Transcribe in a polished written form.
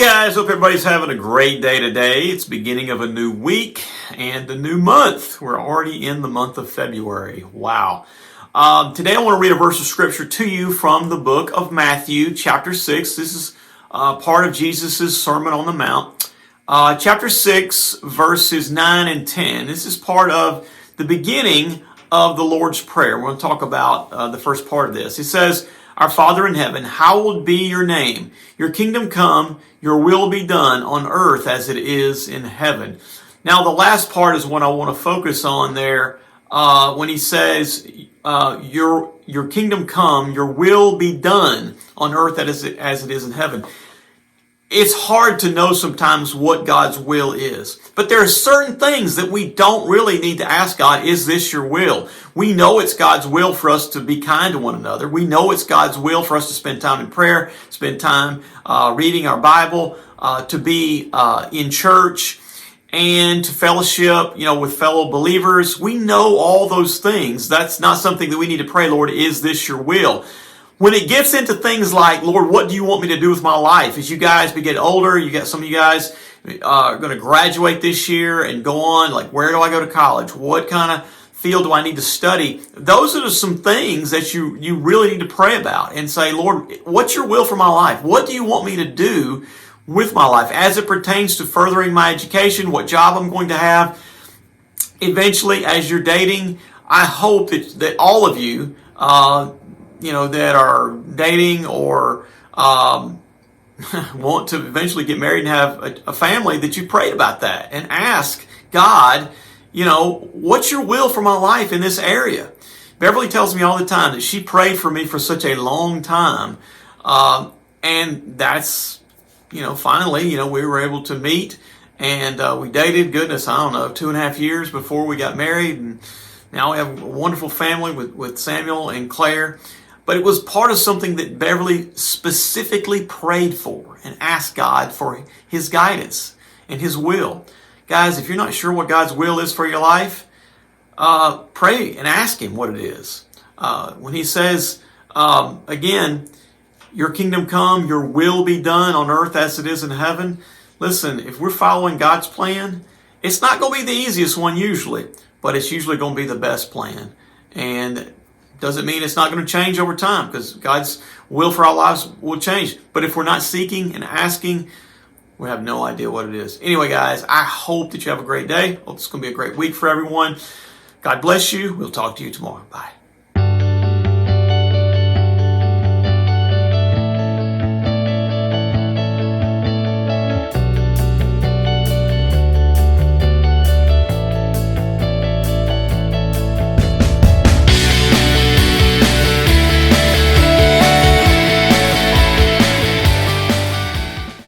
Guys, hope everybody's having a great day today. It's beginning of a new week and a new month. We're already in the month of February. Wow. Today I want to read a verse of scripture to you from the book of Matthew, chapter 6. This is part of Jesus' Sermon on the Mount. Chapter 6, verses 9 and 10. This is part of the beginning of the Lord's Prayer. We're going to talk about the first part of this. It says, "Our Father in heaven, hallowed be your name. Your kingdom come, your will be done on earth as it is in heaven." Now, the last part is what I want to focus on there when he says, your kingdom come, your will be done on earth as it is in heaven. It's hard to know sometimes what God's will is. But there are certain things that we don't really need to ask God, is this your will? We know it's God's will for us to be kind to one another. We know it's God's will for us to spend time in prayer, spend time reading our Bible, to be in church, and to fellowship, with fellow believers. We know all those things. That's not something that we need to pray, Lord, is this your will? When it gets into things like, Lord, what do you want me to do with my life? As you guys get older, you got some of you guys are going to graduate this year and go on, like, where do I go to college? What kind of field do I need to study? Those are some things that you really need to pray about and say, Lord, what's your will for my life? What do you want me to do with my life as it pertains to furthering my education, what job I'm going to have? Eventually, as you're dating, I hope that all of you, that are dating or want to eventually get married and have a family, that you prayed about that and ask God, what's your will for my life in this area? Beverly tells me all the time that she prayed for me for such a long time. And that's, finally, we were able to meet and we dated, 2.5 years before we got married. And now we have a wonderful family with Samuel and Claire. But it was part of something that Beverly specifically prayed for and asked God for His guidance and His will. Guys, if you're not sure what God's will is for your life, pray and ask Him what it is. When He says, again, your kingdom come, your will be done on earth as it is in heaven. Listen, if we're following God's plan, it's not going to be the easiest one usually, but it's usually going to be the best plan. And doesn't mean it's not going to change over time, because God's will for our lives will change. But if we're not seeking and asking, we have no idea what it is. Anyway, guys, I hope that you have a great day. Hope it's going to be a great week for everyone. God bless you. We'll talk to you tomorrow. Bye.